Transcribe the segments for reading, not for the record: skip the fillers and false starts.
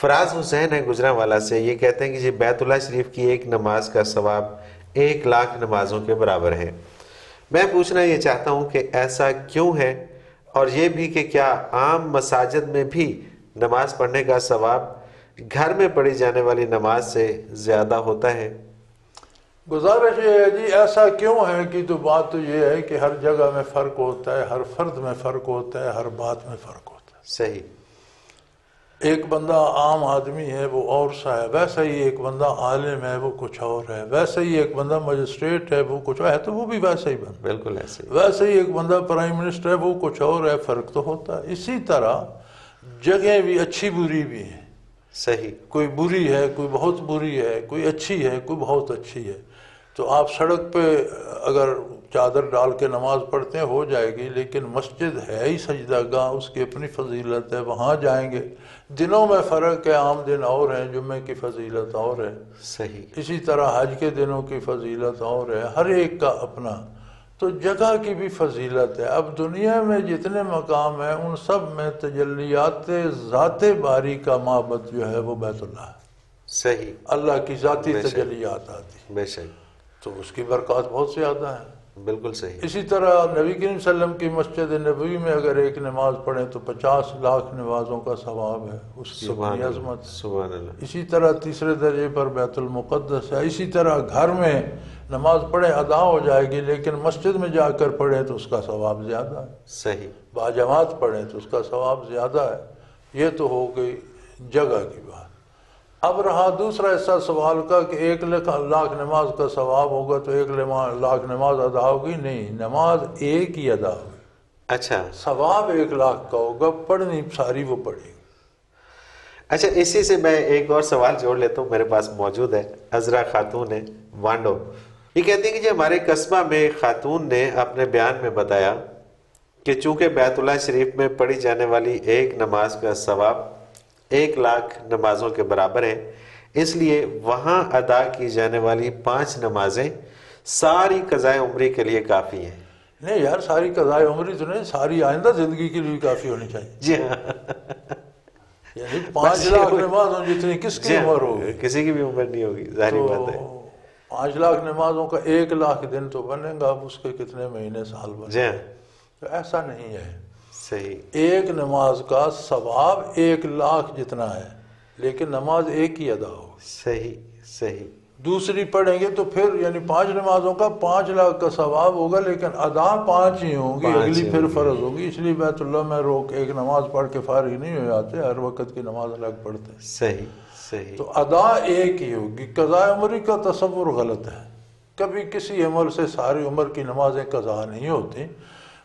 فراز حسین ہے گجرانوالہ سے، یہ کہتے ہیں کہ جی بیت اللہ شریف کی ایک نماز کا ثواب 1,00,000 نمازوں کے برابر ہے۔ میں پوچھنا یہ چاہتا ہوں کہ ایسا کیوں ہے، اور یہ بھی کہ کیا عام مساجد میں بھی نماز پڑھنے کا ثواب گھر میں پڑھی جانے والی نماز سے زیادہ ہوتا ہے؟ گزارش یہ ہے جی ایسا کیوں ہے کہ تو بات تو یہ ہے کہ ہر جگہ میں فرق ہوتا ہے، ہر فرد میں فرق ہوتا ہے، ہر بات میں فرق ہوتا ہے۔ صحیح۔ ایک بندہ عام آدمی ہے وہ اور سا ہے، ویسا ہی ایک بندہ عالم ہے وہ کچھ اور ہے، ویسا ہی ایک بندہ مجسٹریٹ ہے وہ کچھ اور ہے، تو وہ بھی ویسا ہی بندہ، بالکل ایسے ہی۔ ویسے ہی ایک بندہ پرائم منسٹر ہے وہ کچھ اور ہے، فرق تو ہوتا ہے۔ اسی طرح جگہیں بھی اچھی بری بھی ہیں، صحیح۔ کوئی بری ہے، کوئی بہت بری ہے، کوئی اچھی ہے، کوئی بہت اچھی ہے۔ تو آپ سڑک پہ اگر چادر ڈال کے نماز پڑھتے ہیں ہو جائے گی، لیکن مسجد ہے ہی سجدہ گاہ، اس کی اپنی فضیلت ہے، وہاں جائیں گے۔ دنوں میں فرق ہے، عام دن اور ہیں، جمعے کی فضیلت اور ہے، صحیح۔ اسی طرح حج کے دنوں کی فضیلت اور ہے، ہر ایک کا اپنا۔ تو جگہ کی بھی فضیلت ہے۔ اب دنیا میں جتنے مقام ہیں ان سب میں تجلیات ذات باری کا معبد جو ہے وہ بیت اللہ ہے، صحیح۔ اللہ کی ذاتی بے شک، تجلیات آتی، بے شک، تو اس کی برکات بہت زیادہ ہیں۔ بالکل صحیح۔ اسی طرح نبی کریم صلی اللہ علیہ وسلم کی مسجد نبوی میں اگر ایک نماز پڑھیں تو 50,00,000 نمازوں کا ثواب ہے، اس کی سبحان اپنی اللہ، عظمت۔ سبحان اللہ۔ اسی طرح تیسرے درجے پر بیت المقدس ہے۔ اسی طرح گھر میں نماز پڑھیں ادا ہو جائے گی، لیکن مسجد میں جا کر پڑھیں تو اس کا ثواب زیادہ ہے، صحیح۔ باجماعت پڑھیں تو اس کا ثواب زیادہ ہے۔ یہ تو ہو گئی جگہ کی بات۔ اب رہا دوسرا حصہ سوال کا کہ 1,00,000 نماز کا ثواب ہوگا تو 1,00,000 نماز ادا ہوگی؟ نہیں، نماز ایک ہی ادا ہوگی، اچھا، ثواب 1,00,000 کا ہوگا، پڑھنی ساری وہ پڑھے گی۔ اچھا، اسی سے میں ایک اور سوال جوڑ لیتا ہوں، میرے پاس موجود ہے۔ عذرا خاتون ہے وانڈو، یہ کہتی ہیں کہ جی ہمارے قصبہ میں خاتون نے اپنے بیان میں بتایا کہ چونکہ بیت اللہ شریف میں پڑھی جانے والی ایک نماز کا ثواب 1,00,000 نمازوں کے برابر ہے، اس لیے وہاں ادا کی جانے والی 5 نمازیں ساری قضائے عمری کے لیے کافی ہیں۔ نہیں یار، ساری قضائے عمری تو نہیں، ساری آئندہ زندگی کے لیے کافی ہونی چاہیے۔ جی ہاں، یعنی 5,00,000 نمازوں جتنی کس کی عمر ہوگی؟ کسی کی بھی عمر نہیں ہوگی، ظاہری بات ہے۔ 5,00,000 نمازوں کا 1,00,000 دن تو بنے گا، اب اس کے کتنے مہینے سال بنے جی ہاں، تو ایسا نہیں ہے۔ صحیح۔ ایک نماز کا ثواب 1,00,000 جتنا ہے، لیکن نماز ایک ہی ادا ہوگی۔ صحیح، صحیح۔ دوسری پڑھیں گے تو پھر یعنی 5 نمازوں کا 5,00,000 کا ثواب ہوگا، لیکن ادا 5 ہی ہوں گی، اگلی پھر فرض ہوگی۔ اس لیے بیت اللہ میں روک ایک نماز پڑھ کے فارغ نہیں ہو جاتے، ہر وقت کی نماز الگ پڑھتے ہیں۔ صحیح، صحیح۔ تو ادا ایک ہی ہوگی۔ قضاء عمری کا تصور غلط ہے، کبھی کسی عمل سے ساری عمر کی نمازیں قضا نہیں ہوتی،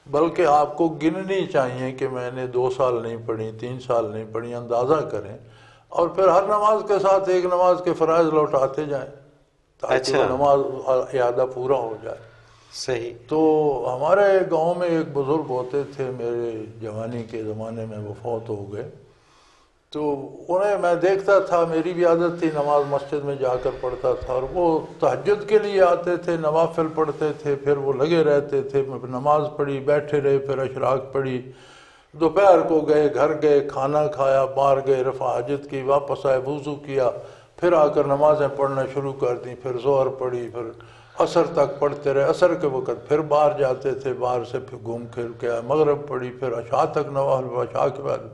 بلکہ آپ کو گننی چاہیے کہ میں نے 2 سال نہیں پڑھی، 3 سال نہیں پڑھی، اندازہ کریں، اور پھر ہر نماز کے ساتھ ایک نماز کے فرائض لوٹاتے جائیں تاکہ وہ نماز اعادہ پورا ہو جائے۔ صحیح۔ تو ہمارے گاؤں میں ایک بزرگ ہوتے تھے، میرے جوانی کے زمانے میں وہ فوت ہو گئے، تو انہیں میں دیکھتا تھا، میری بھی عادت تھی، نماز مسجد میں جا کر پڑھتا تھا، اور وہ تہجد کے لیے آتے تھے، نوافل پڑھتے تھے، پھر وہ لگے رہتے تھے، نماز پڑھی، بیٹھے رہے، پھر اشراق پڑھی، دوپہر کو گئے، گھر گئے، کھانا کھایا، باہر گئے، رفع حاجت کی، واپس آئے، وضو کیا، پھر آ کر نمازیں پڑھنا شروع کر دیں، پھر ظہر پڑھی، پھر عصر تک پڑھتے رہے، عصر کے وقت پھر باہر جاتے تھے، باہر سے پھر گھوم پھر کے آئے، مغرب پڑھی، پھر عشاء تک نوافل، عشاء کے بعد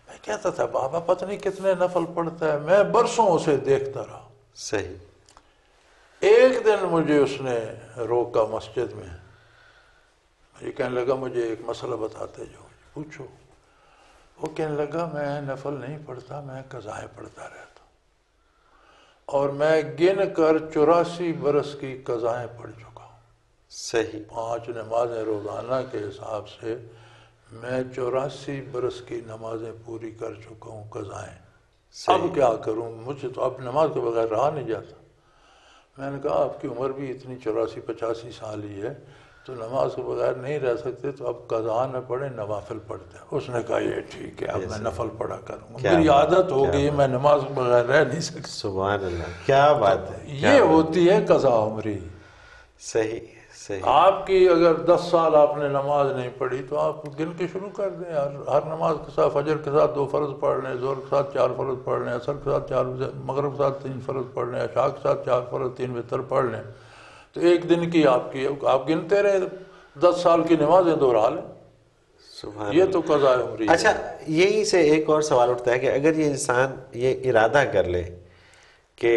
میں کہتا تھا بابا پتہ نہیں کتنے نفل پڑھتا ہے، میں برسوں اسے دیکھتا رہا۔ صحیح۔ ایک دن مجھے اس نے روکا مسجد میں، مجھے کہنے لگا مجھے ایک مسئلہ بتاتے جو، پوچھو۔ وہ کہنے لگا میں نفل نہیں پڑھتا، میں قضائیں پڑھتا رہتا، اور میں گن کر 84 برس کی قضائیں پڑھ چکا ہوں۔ صحیح۔ 5 نمازیں روزانہ کے حساب سے میں 84 برس کی نمازیں پوری کر چکا ہوں قضائیں۔ اب کیا کروں، مجھے تو اب نماز کے بغیر رہا نہیں جاتا۔ میں نے کہا آپ کی عمر بھی اتنی 84-85 سال ہی ہے، تو نماز کے بغیر نہیں رہ سکتے، تو اب قضا نہ پڑھیں، نوافل پڑھتے ہیں۔ اس نے کہا یہ ٹھیک ہے، اب میں نفل پڑھا کروں گا، میری عادت ہو گئی، میں نماز کے بغیر رہ نہیں سکتا۔ سبحان اللہ، کیا بات ہے، یہ ہوتی ہے قضا عمری۔ صحیح۔ صحیح. آپ کی اگر 10 سال آپ نے نماز نہیں پڑھی تو آپ گن کے شروع کر دیں. ہر نماز کے ساتھ فجر کے ساتھ 2 فرض پڑھ لیں، ظہر کے ساتھ 4 فرض پڑھ لیں، عصر کے ساتھ 4، مغرب کے ساتھ 3 فرض پڑھ لیں، عشاء کے ساتھ 4 فرض، 3 وتر پڑھ لیں، تو ایک دن کی آپ گنتے رہے 10 سال کی نمازیں دوہرا لیں. سبحان یہ تو قضاء عمری ہے. اچھا، یہی سے ایک اور سوال اٹھتا ہے کہ اگر یہ انسان یہ ارادہ کر لے کہ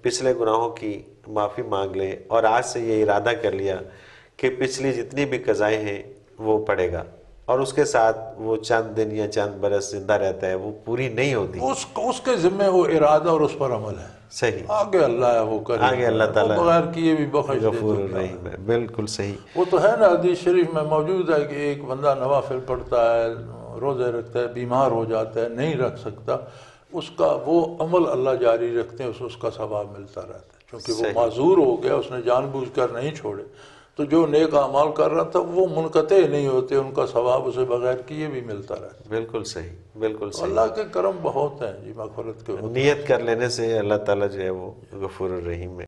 پچھلے گناہوں کی معافی مانگ لے، اور آج سے یہ ارادہ کر لیا کہ پچھلی جتنی بھی قضائیں ہیں وہ پڑھے گا، اور اس کے ساتھ وہ چند دن یا چند برس زندہ رہتا ہے، وہ پوری نہیں ہوتی، اس کے ذمہ وہ ارادہ اور اس پر عمل ہے. صحیح، آگے اللہ ہے، وہ کرے، آگے اللہ تعالیٰ وہ بغیر کیے بھی بخش دے غفور تو. الرحیم ہے. بالکل صحیح. وہ تو ہے نا، حدیث شریف میں موجود ہے کہ ایک بندہ نوافل پڑھتا ہے، روزے رکھتا ہے، بیمار ہو جاتا ہے، نہیں رکھ سکتا، اس کا وہ عمل اللہ جاری رکھتے ہیں، اس کا ثواب ملتا رہتا ہے، کیونکہ وہ صحیح. معذور ہو گیا، اس نے جان بوجھ کر نہیں چھوڑے. تو جو نیک اعمال کر رہا تھا وہ منقطع نہیں ہوتے، ان کا ثواب اسے بغیر کیے بھی ملتا رہتا ہے. بالکل صحیح، بالکل صحیح. اللہ کے کرم بہت ہیں جی، مغفرت کے. نیت کر لینے سے اللہ تعالیٰ جو ہے وہ غفور الرحیم ہے.